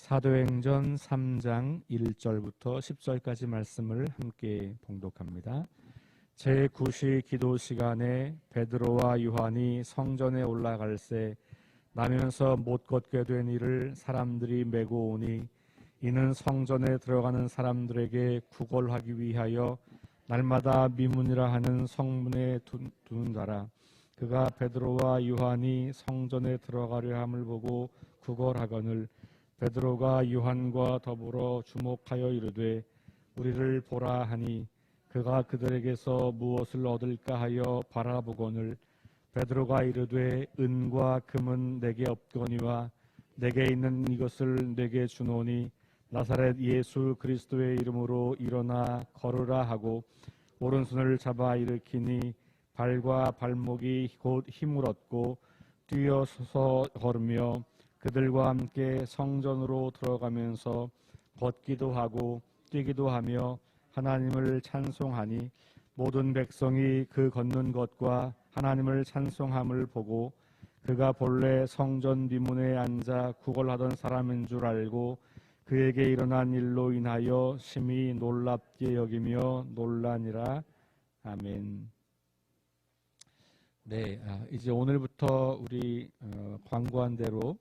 사도행전 3장 1절부터 10절까지 말씀을 함께 봉독합니다. 제9시 기도 시간에 베드로와 요한이 성전에 올라갈새 나면서 못 걷게 된 이를 사람들이 메고 오니 이는 성전에 들어가는 사람들에게 구걸하기 위하여 날마다 미문이라 하는 성문에 두는 자라. 그가 베드로와 요한이 성전에 들어가려 함을 보고 구걸하거늘 베드로가 요한과 더불어 주목하여 이르되 우리를 보라 하니 그가 그들에게서 무엇을 얻을까 하여 바라보거늘 베드로가 이르되 은과 금은 내게 없거니와 내게 있는 이것을 내게 주노니 나사렛 예수 그리스도의 이름으로 일어나 걸으라 하고 오른손을 잡아 일으키니 발과 발목이 곧 힘을 얻고 뛰어서서 걸으며 그들과 함께 성전으로 들어가면서 걷기도 하고 뛰기도 하며 하나님을 찬송하니 모든 백성이 그 걷는 것과 하나님을 찬송함을 보고 그가 본래 성전 비문에 앉아 구걸하던 사람인 줄 알고 그에게 일어난 일로 인하여 심히 놀랍게 여기며 놀라니라. 아멘. 네, 이제 오늘부터 우리 광고한 대로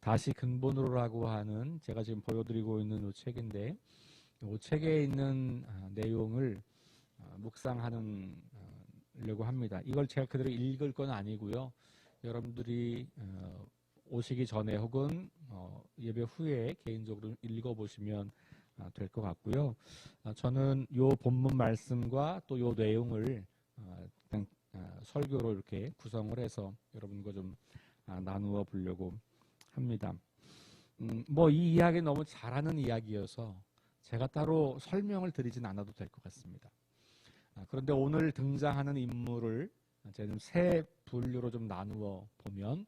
다시 근본으로라고 하는 제가 지금 보여드리고 있는 이 책인데 이 책에 있는 내용을 묵상하려고 합니다. 이걸 제가 그대로 읽을 건 아니고요. 여러분들이 오시기 전에 혹은 예배 후에 개인적으로 읽어보시면 될 것 같고요. 저는 이 본문 말씀과 또 이 내용을 그냥 설교로 이렇게 구성을 해서 여러분과 좀 나누어 보려고 합니다. 이 이야기 너무 잘하는 이야기여서 제가 따로 설명을 드리진 않아도 될 것 같습니다. 그런데 오늘 등장하는 인물을 저는 세 분류로 좀 나누어 보면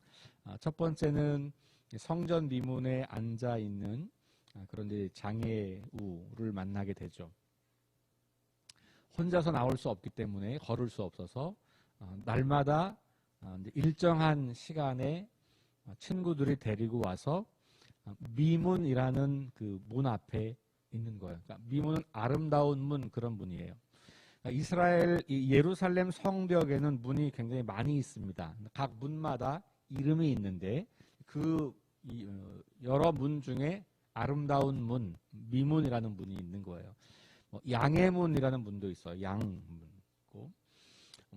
첫 번째는 성전 미문에 앉아 있는 그런 장애우를 만나게 되죠. 혼자서 나올 수 없기 때문에 걸을 수 없어서 날마다 일정한 시간에 친구들이 데리고 와서 미문이라는 그 문 앞에 있는 거예요. 그러니까 미문은 아름다운 문, 그런 문이에요. 그러니까 예루살렘 성벽에는 문이 굉장히 많이 있습니다. 각 문마다 이름이 있는데 여러 문 중에 아름다운 문, 미문이라는 문이 있는 거예요. 양의 문이라는 문도 있어요. 양문.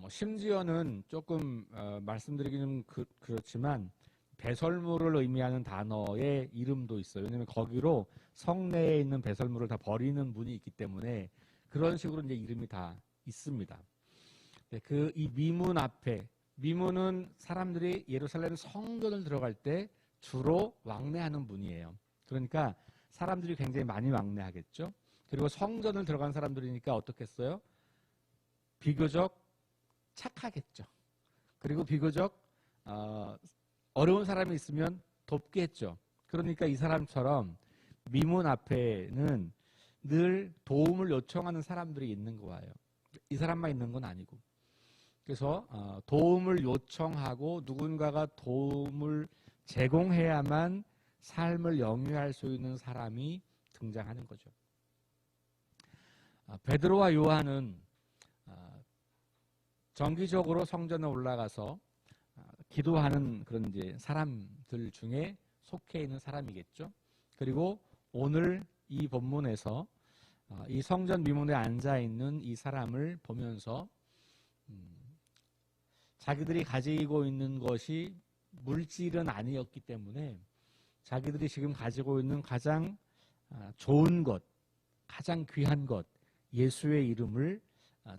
심지어는 조금 말씀드리기는 그렇지만 배설물을 의미하는 단어의 이름도 있어요. 왜냐하면 거기로 성내에 있는 배설물을 다 버리는 문이 있기 때문에 그런 식으로 이제 이름이 다 있습니다. 이 미문 앞에, 미문은 사람들이 예루살렘 성전을 들어갈 때 주로 왕래하는 문이에요. 그러니까 사람들이 굉장히 많이 왕래하겠죠. 그리고 성전을 들어간 사람들이니까 어떻겠어요? 비교적 착하겠죠. 그리고 비교적 어려운 사람이 있으면 돕겠죠. 그러니까 이 사람처럼 미문 앞에는 늘 도움을 요청하는 사람들이 있는 거예요. 이 사람만 있는 건 아니고. 그래서 도움을 요청하고 누군가가 도움을 제공해야만 삶을 영위할 수 있는 사람이 등장하는 거죠. 베드로와 요한은 정기적으로 성전에 올라가서 기도하는 그런 이제 사람들 중에 속해 있는 사람이겠죠. 그리고 오늘 이 본문에서 이 성전 미문에 앉아 있는 이 사람을 보면서 자기들이 가지고 있는 것이 물질은 아니었기 때문에 자기들이 지금 가지고 있는 가장 좋은 것, 가장 귀한 것, 예수의 이름을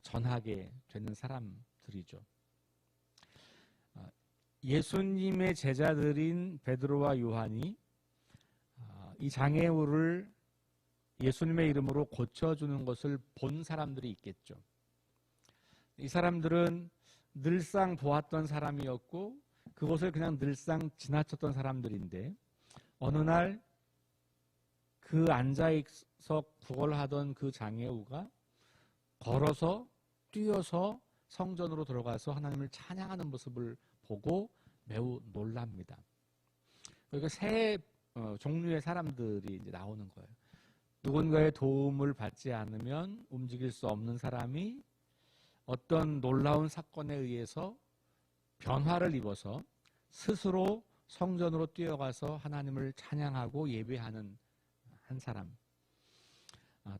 전하게 되는 사람들이죠. 예수님의 제자들인 베드로와 요한이 이 장애우를 예수님의 이름으로 고쳐주는 것을 본 사람들이 있겠죠. 이 사람들은 늘상 보았던 사람이었고 그것을 그냥 늘상 지나쳤던 사람들인데 어느 날 그 앉아서 구걸하던 그 장애우가 걸어서 뛰어서 성전으로 들어가서 하나님을 찬양하는 모습을 보고 매우 놀랍니다. 그러니까 세 종류의 사람들이 이제 나오는 거예요. 누군가의 도움을 받지 않으면 움직일 수 없는 사람이 어떤 놀라운 사건에 의해서 변화를 입어서 스스로 성전으로 뛰어가서 하나님을 찬양하고 예배하는 한 사람.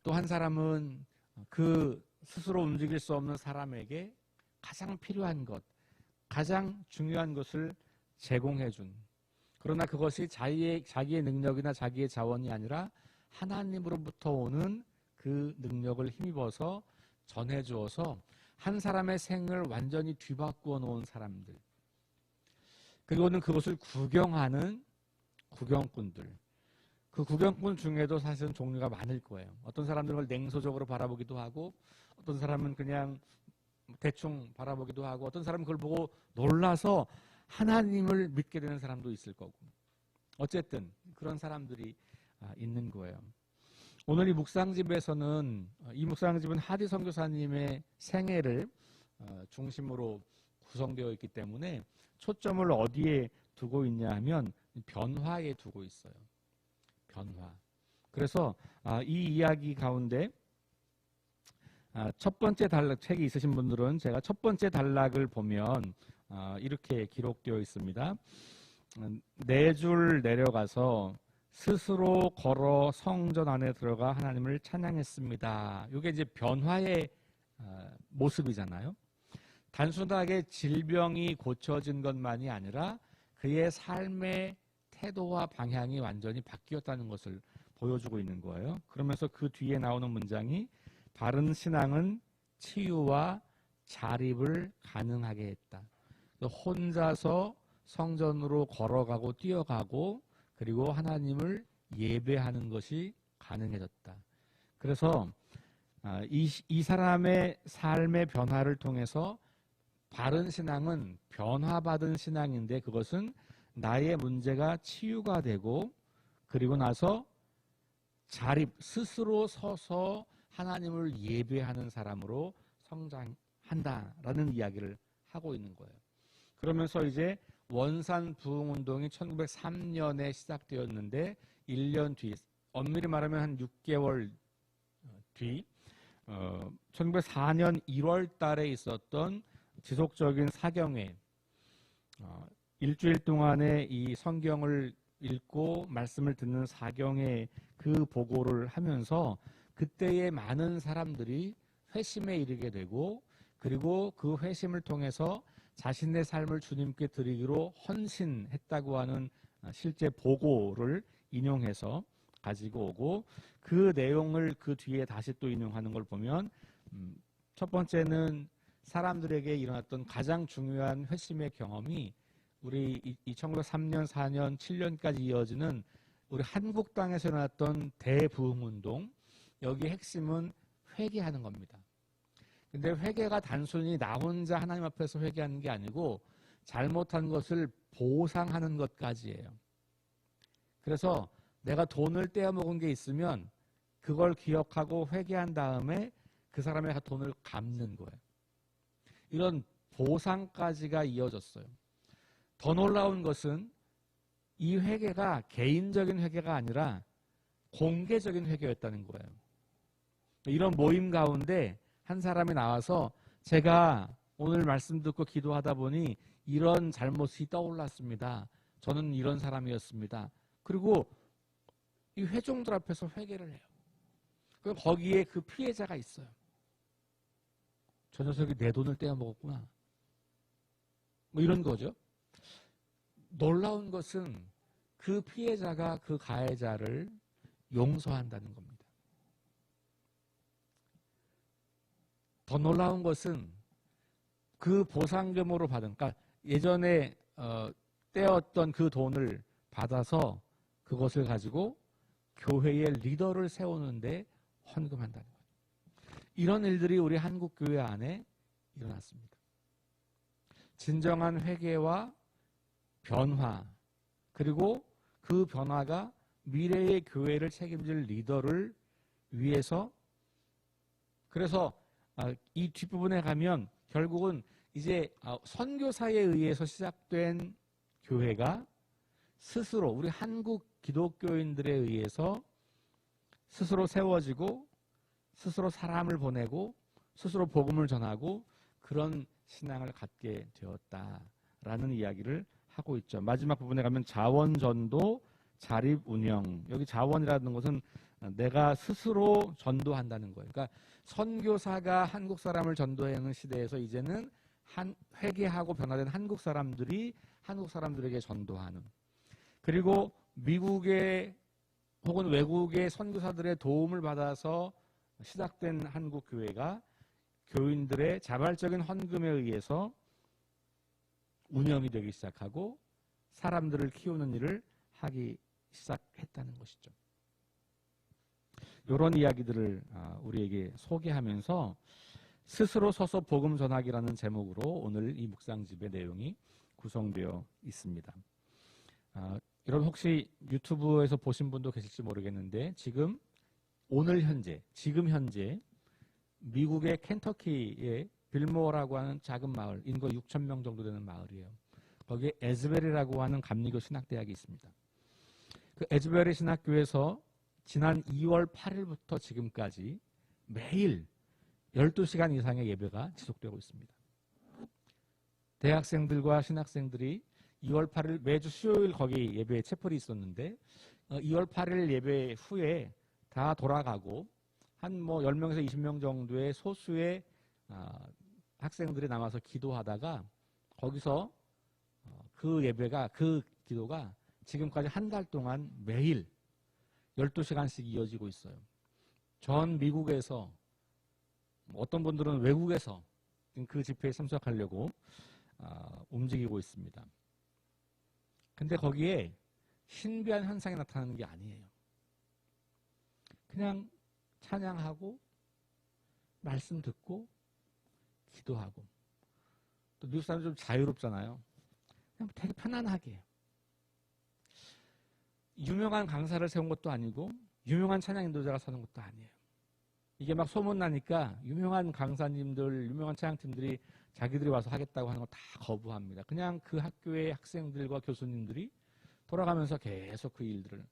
또 한 사람은 그 스스로 움직일 수 없는 사람에게 가장 필요한 것, 가장 중요한 것을 제공해 준. 그러나 그것이 자기의 능력이나 자기의 자원이 아니라 하나님으로부터 오는 그 능력을 힘입어서 전해주어서 한 사람의 생을 완전히 뒤바꾸어 놓은 사람들. 그리고는 그것을 구경하는 구경꾼들. 그 구경꾼 중에도 사실은 종류가 많을 거예요. 어떤 사람들은 그걸 냉소적으로 바라보기도 하고, 어떤 사람은 그냥 대충 바라보기도 하고, 어떤 사람은 그걸 보고 놀라서 하나님을 믿게 되는 사람도 있을 거고. 어쨌든 그런 사람들이 있는 거예요. 오늘 이 묵상집에서는, 이 묵상집은 하디 선교사님의 생애를 중심으로 구성되어 있기 때문에 초점을 어디에 두고 있냐 하면 변화에 두고 있어요. 변화. 그래서 이 이야기 가운데 첫 번째 단락, 책이 있으신 분들은 제가 첫 번째 단락을 보면 이렇게 기록되어 있습니다. 4줄 내려가서 스스로 걸어 성전 안에 들어가 하나님을 찬양했습니다. 이게 이제 변화의 모습이잖아요. 단순하게 질병이 고쳐진 것만이 아니라 그의 삶의 태도와 방향이 완전히 바뀌었다는 것을 보여주고 있는 거예요. 그러면서 그 뒤에 나오는 문장이 바른 신앙은 치유와 자립을 가능하게 했다. 혼자서 성전으로 걸어가고 뛰어가고 그리고 하나님을 예배하는 것이 가능해졌다. 그래서 이 사람의 삶의 변화를 통해서 바른 신앙은 변화받은 신앙인데 그것은 나의 문제가 치유가 되고 그리고 나서 자립, 스스로 서서 하나님을 예배하는 사람으로 성장한다라는 이야기를 하고 있는 거예요. 그러면서 이제 원산 부흥운동이 1903년에 시작되었는데 1년 뒤, 엄밀히 말하면 한 6개월 뒤 1904년 1월 달에 있었던 지속적인 사경회, 일주일 동안의 이 성경을 읽고 말씀을 듣는 사경회 그 보고를 하면서 그때의 많은 사람들이 회심에 이르게 되고 그리고 그 회심을 통해서 자신의 삶을 주님께 드리기로 헌신했다고 하는 실제 보고를 인용해서 가지고 오고 그 내용을 그 뒤에 다시 또 인용하는 걸 보면 첫 번째는 사람들에게 일어났던 가장 중요한 회심의 경험이 우리 1903년, 4년, 7년까지 이어지는 우리 한국 땅에서 일어났던 대부흥운동, 여기 핵심은 회개하는 겁니다. 근데 회개가 단순히 나 혼자 하나님 앞에서 회개하는 게 아니고 잘못한 것을 보상하는 것까지예요. 그래서 내가 돈을 떼어먹은 게 있으면 그걸 기억하고 회개한 다음에 그 사람의 돈을 갚는 거예요. 이런 보상까지가 이어졌어요. 더 놀라운 것은 이 회개가 개인적인 회개가 아니라 공개적인 회개였다는 거예요. 이런 모임 가운데 한 사람이 나와서 제가 오늘 말씀 듣고 기도하다 보니 이런 잘못이 떠올랐습니다. 저는 이런 사람이었습니다. 그리고 이 회종들 앞에서 회개를 해요. 그럼 거기에 그 피해자가 있어요. 저 녀석이 내 돈을 떼어먹었구나. 뭐 이런 거죠. 놀라운 것은 그 피해자가 그 가해자를 용서한다는 겁니다. 더 놀라운 것은 그 보상금으로 받은, 그러니까 예전에 떼었던 그 돈을 받아서 그것을 가지고 교회의 리더를 세우는데 헌금한다는 거예요. 이런 일들이 우리 한국 교회 안에 일어났습니다. 진정한 회개와 변화, 그리고 그 변화가 미래의 교회를 책임질 리더를 위해서, 그래서 이 뒷부분에 가면 결국은 이제 선교사에 의해서 시작된 교회가 스스로 우리 한국 기독교인들에 의해서 스스로 세워지고 스스로 사람을 보내고 스스로 복음을 전하고 그런 신앙을 갖게 되었다라는 이야기를 하고 있죠. 마지막 부분에 가면 자원전도, 자립운영. 여기 자원이라는 것은 내가 스스로 전도한다는 거예요. 그러니까 선교사가 한국 사람을 전도하는 시대에서 이제는 회개하고 변화된 한국 사람들이 한국 사람들에게 전도하는, 그리고 미국의 혹은 외국의 선교사들의 도움을 받아서 시작된 한국 교회가 교인들의 자발적인 헌금에 의해서 운영이 되기 시작하고 사람들을 키우는 일을 하기 시작했다는 것이죠. 이런 이야기들을 우리에게 소개하면서 스스로 서서 복음 전하기라는 제목으로 오늘 이 묵상집의 내용이 구성되어 있습니다. 여러분 혹시 유튜브에서 보신 분도 계실지 모르겠는데 지금 현재 미국의 켄터키의 빌모어라고 하는 작은 마을, 인구 6,000명 정도 되는 마을이에요. 거기에 에즈베리라고 하는 감리교 신학대학이 있습니다. 그 에즈베리 신학교에서 지난 2월 8일부터 지금까지 매일 12시간 이상의 예배가 지속되고 있습니다. 대학생들과 신학생들이 2월 8일 매주 수요일 거기 예배에 채플이 있었는데 2월 8일 예배 후에 다 돌아가고 한 10명에서 20명 정도의 소수의 학생들이 남아서 기도하다가 거기서 그 기도가 지금까지 한 달 동안 매일 12시간씩 이어지고 있어요. 전 미국에서 어떤 분들은 외국에서 그 집회에 참석하려고 움직이고 있습니다. 근데 거기에 신비한 현상이 나타나는 게 아니에요. 그냥 찬양하고 말씀 듣고 기도하고, 또 미국 사람들 좀 자유롭잖아요. 그냥 되게 편안하게 유명한 강사를 세운 것도 아니고 유명한 찬양 인도자가 서는 것도 아니에요. 이게 막 소문나니까 유명한 강사님들, 유명한 찬양팀들이 자기들이 와서 하겠다고 하는 거 다 거부합니다. 그냥 그 학교의 학생들과 교수님들이 돌아가면서 계속 그 일들을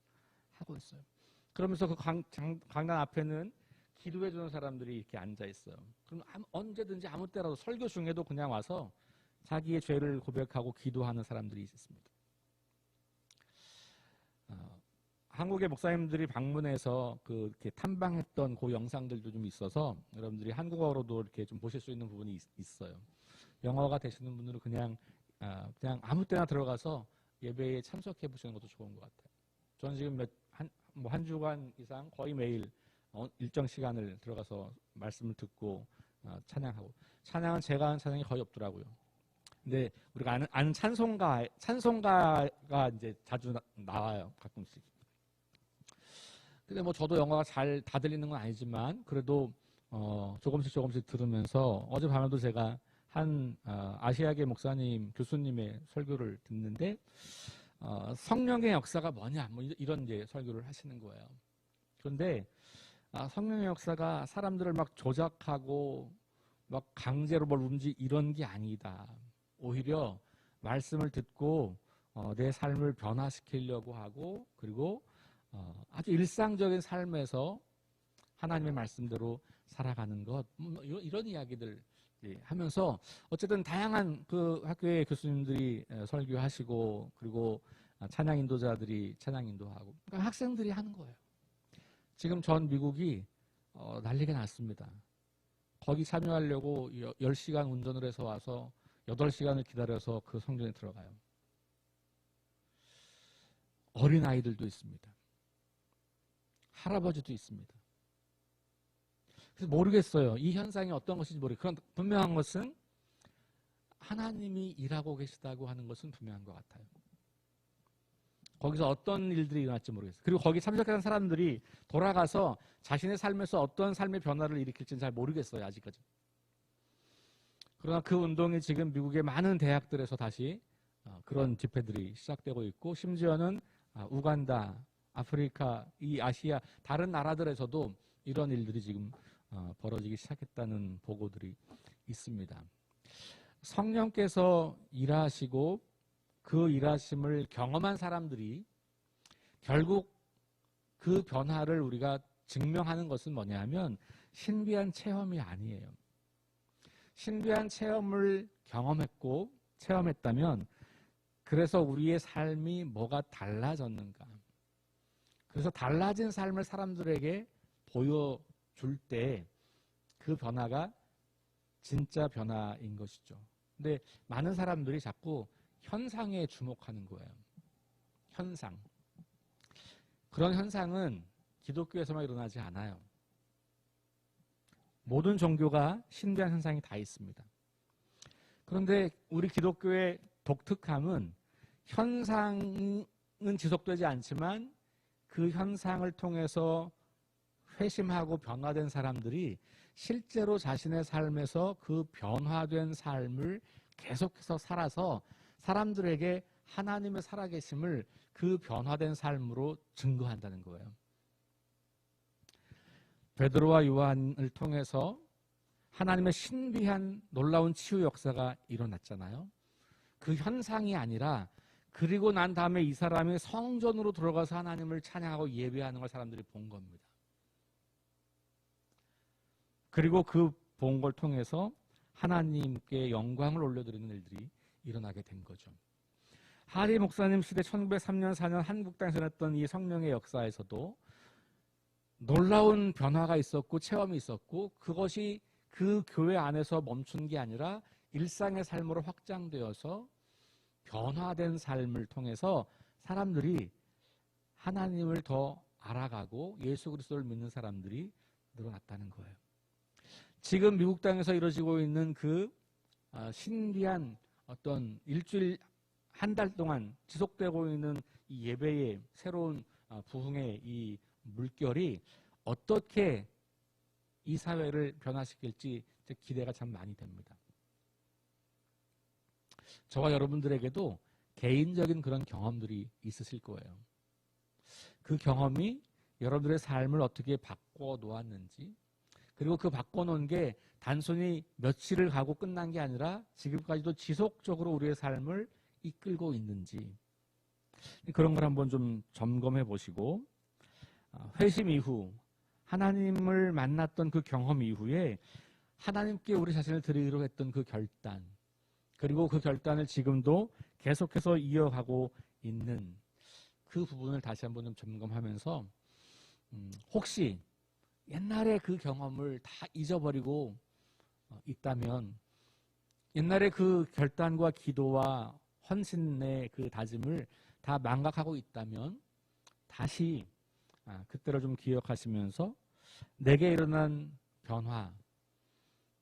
하고 있어요. 그러면서 그 강단 앞에는 기도해 주는 사람들이 이렇게 앉아 있어요. 그럼 언제든지 아무 때라도 설교 중에도 그냥 와서 자기의 죄를 고백하고 기도하는 사람들이 있습니다. 한국의 목사님들이 방문해서 이렇게 탐방했던 그 영상들도 좀 있어서 여러분들이 한국어로도 이렇게 좀 보실 수 있는 부분이 있어요. 영어가 되시는 분들은 그냥 아무 때나 들어가서 예배에 참석해 보시는 것도 좋은 것 같아요. 저는 지금 한 주간 이상 거의 매일 일정 시간을 들어가서 말씀을 듣고 찬양하고, 찬양은 제가 하는 찬양이 거의 없더라고요. 근데 우리가 아는 찬송가가 이제 자주 나와요, 가끔씩. 근데 저도 영어가 잘 다 들리는 건 아니지만 그래도 조금씩 들으면서 어젯밤에도 제가 한 아시아계 목사님, 교수님의 설교를 듣는데 성령의 역사가 뭐냐 이런 이제 설교를 하시는 거예요. 그런데 성령의 역사가 사람들을 막 조작하고 막 강제로 이런 게 아니다. 오히려 말씀을 듣고 내 삶을 변화시키려고 하고, 그리고 아주 일상적인 삶에서 하나님의 말씀대로 살아가는 것, 이런 이야기들 하면서 어쨌든 다양한 그 학교의 교수님들이 설교하시고, 그리고 찬양 인도자들이 찬양 인도하고, 그러니까 학생들이 하는 거예요. 지금 전 미국이 난리가 났습니다. 거기 참여하려고 10시간 운전을 해서 와서 8시간을 기다려서 그 성전에 들어가요. 어린아이들도 있습니다. 할아버지도 있습니다. 그래서 모르겠어요. 이 현상이 어떤 것인지 모르겠어요. 그런 분명한 것은 하나님이 일하고 계시다고 하는 것은 분명한 것 같아요. 거기서 어떤 일들이 일어날지 모르겠어요. 그리고 거기 참석하는 사람들이 돌아가서 자신의 삶에서 어떤 삶의 변화를 일으킬지는 잘 모르겠어요, 아직까지. 그러나 그 운동이 지금 미국의 많은 대학들에서 다시 그런 집회들이 시작되고 있고, 심지어는 우간다, 아프리카, 이 아시아 다른 나라들에서도 이런 일들이 지금 벌어지기 시작했다는 보고들이 있습니다. 성령께서 일하시고 그 일하심을 경험한 사람들이 결국 그 변화를 우리가 증명하는 것은 뭐냐 하면 신비한 체험이 아니에요. 신비한 체험을 경험했고 체험했다면 그래서 우리의 삶이 뭐가 달라졌는가. 그래서 달라진 삶을 사람들에게 보여줄 때 그 변화가 진짜 변화인 것이죠. 근데 많은 사람들이 자꾸 현상에 주목하는 거예요. 현상. 그런 현상은 기독교에서만 일어나지 않아요. 모든 종교가 신비한 현상이 다 있습니다. 그런데 우리 기독교의 독특함은 현상은 지속되지 않지만 그 현상을 통해서 회심하고 변화된 사람들이 실제로 자신의 삶에서 그 변화된 삶을 계속해서 살아서 사람들에게 하나님의 살아계심을 그 변화된 삶으로 증거한다는 거예요. 베드로와 요한을 통해서 하나님의 신비한 놀라운 치유 역사가 일어났잖아요. 그 현상이 아니라 그리고 난 다음에 이 사람이 성전으로 들어가서 하나님을 찬양하고 예배하는 걸 사람들이 본 겁니다. 그리고 그 본 걸 통해서 하나님께 영광을 올려드리는 일들이 일어나게 된 거죠. 하리 목사님 시대 1903년 4년 한국 땅에서 일어났던 이 성령의 역사에서도 놀라운 변화가 있었고 체험이 있었고 그것이 그 교회 안에서 멈춘 게 아니라 일상의 삶으로 확장되어서 변화된 삶을 통해서 사람들이 하나님을 더 알아가고 예수 그리스도를 믿는 사람들이 늘어났다는 거예요. 지금 미국 땅에서 이루어지고 있는 그 신비한 어떤 일주일 한 달 동안 지속되고 있는 이 예배의 새로운 부흥의 이 물결이 어떻게 이 사회를 변화시킬지 기대가 참 많이 됩니다. 저와 여러분들에게도 개인적인 그런 경험들이 있으실 거예요. 그 경험이 여러분들의 삶을 어떻게 바꿔 놓았는지, 그리고 그 바꿔놓은 게 단순히 며칠을 가고 끝난 게 아니라 지금까지도 지속적으로 우리의 삶을 이끌고 있는지, 그런 걸 한번 좀 점검해 보시고, 회심 이후 하나님을 만났던 그 경험 이후에 하나님께 우리 자신을 드리기로 했던 그 결단, 그리고 그 결단을 지금도 계속해서 이어가고 있는 그 부분을 다시 한번 좀 점검하면서 혹시 옛날에 그 경험을 다 잊어버리고 있다면, 옛날에 그 결단과 기도와 헌신의 그 다짐을 다 망각하고 있다면 다시 그때를 좀 기억하시면서 내게 일어난 변화,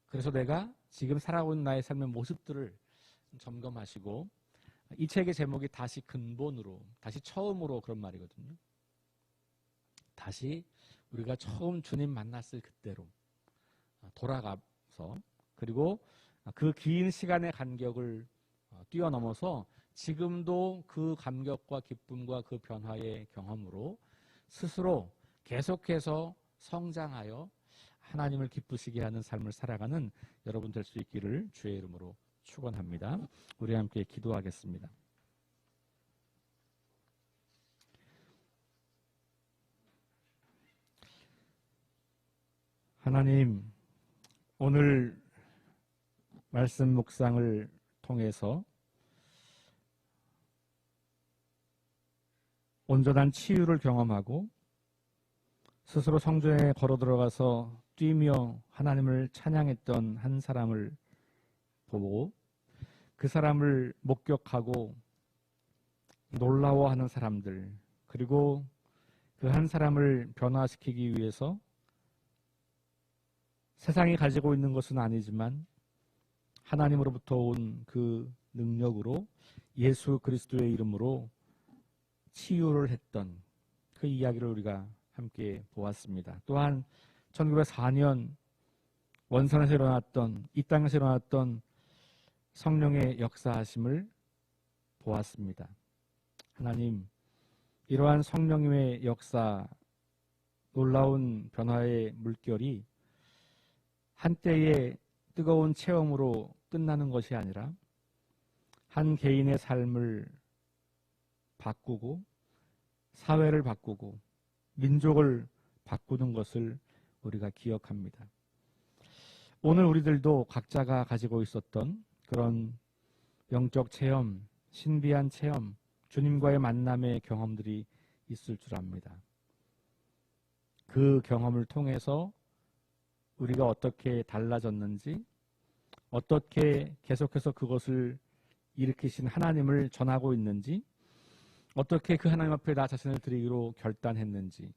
그래서 내가 지금 살아가고 있는 나의 삶의 모습들을 점검하시고, 이 책의 제목이 다시 근본으로, 다시 처음으로 그런 말이거든요. 다시 우리가 처음 주님 만났을 그때로 돌아가서, 그리고 그 긴 시간의 간격을 뛰어넘어서 지금도 그 감격과 기쁨과 그 변화의 경험으로 스스로 계속해서 성장하여 하나님을 기쁘시게 하는 삶을 살아가는 여러분 될 수 있기를 주의 이름으로 축원합니다. 우리 함께 기도하겠습니다. 하나님, 오늘 말씀 묵상을 통해서 온전한 치유를 경험하고 스스로 성전에 걸어 들어가서 뛰며 하나님을 찬양했던 한 사람을 보고 그 사람을 목격하고 놀라워하는 사람들, 그리고 그 한 사람을 변화시키기 위해서 세상이 가지고 있는 것은 아니지만 하나님으로부터 온 그 능력으로 예수 그리스도의 이름으로 치유를 했던 그 이야기를 우리가 함께 보았습니다. 또한 1904년 원산에서 일어났던, 이 땅에서 일어났던 성령의 역사하심을 보았습니다. 하나님, 이러한 성령의 역사, 놀라운 변화의 물결이 한때의 뜨거운 체험으로 끝나는 것이 아니라 한 개인의 삶을 바꾸고 사회를 바꾸고 민족을 바꾸는 것을 우리가 기억합니다. 오늘 우리들도 각자가 가지고 있었던 그런 영적 체험, 신비한 체험, 주님과의 만남의 경험들이 있을 줄 압니다. 그 경험을 통해서 우리가 어떻게 달라졌는지, 어떻게 계속해서 그것을 일으키신 하나님을 전하고 있는지, 어떻게 그 하나님 앞에 나 자신을 드리기로 결단했는지,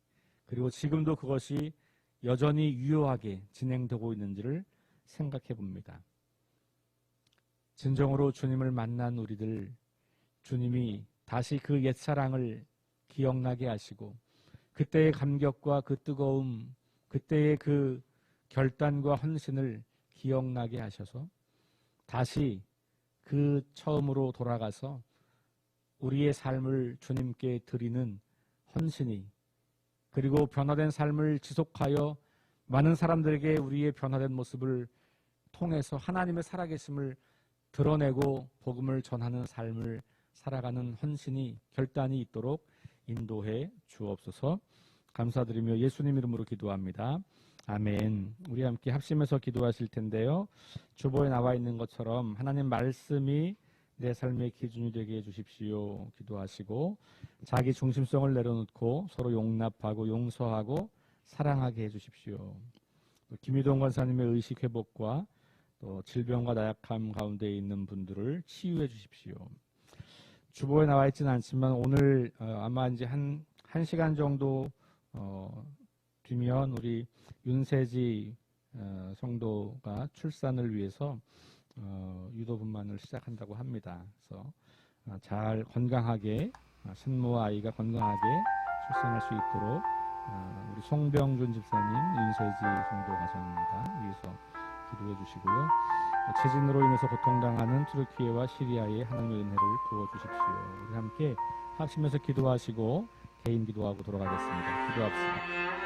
그리고 지금도 그것이 여전히 유효하게 진행되고 있는지를 생각해 봅니다. 진정으로 주님을 만난 우리들, 주님이 다시 그 옛사랑을 기억나게 하시고 그때의 감격과 그 뜨거움, 그때의 그 결단과 헌신을 기억나게 하셔서 다시 그 처음으로 돌아가서 우리의 삶을 주님께 드리는 헌신이, 그리고 변화된 삶을 지속하여 많은 사람들에게 우리의 변화된 모습을 통해서 하나님의 살아계심을 드러내고 복음을 전하는 삶을 살아가는 헌신이, 결단이 있도록 인도해 주옵소서. 감사드리며 예수님 이름으로 기도합니다. 아멘. 우리 함께 합심해서 기도하실 텐데요. 주보에 나와 있는 것처럼 하나님 말씀이 내 삶의 기준이 되게 해주십시오. 기도하시고 자기 중심성을 내려놓고 서로 용납하고 용서하고 사랑하게 해주십시오. 김희동 권사님의 의식 회복과 또 질병과 나약함 가운데 있는 분들을 치유해 주십시오. 주보에 나와 있지는 않지만 오늘 아마 이제 한 시간 정도 뒤면 우리 윤세지 성도가 출산을 위해서 유도분만을 시작한다고 합니다. 그래서 잘 건강하게 신모와 아이가 건강하게 출산할 수 있도록 우리 송병준 집사님, 윤세지 성도 가정입니다. 위해서 기도해 주시고요. 지진으로 인해서 고통당하는 투르키예와 시리아의 하나님의 은혜를 부어주십시오. 우리 함께 합심해서 기도하시고 개인 기도하고 돌아가겠습니다. 기도합시다.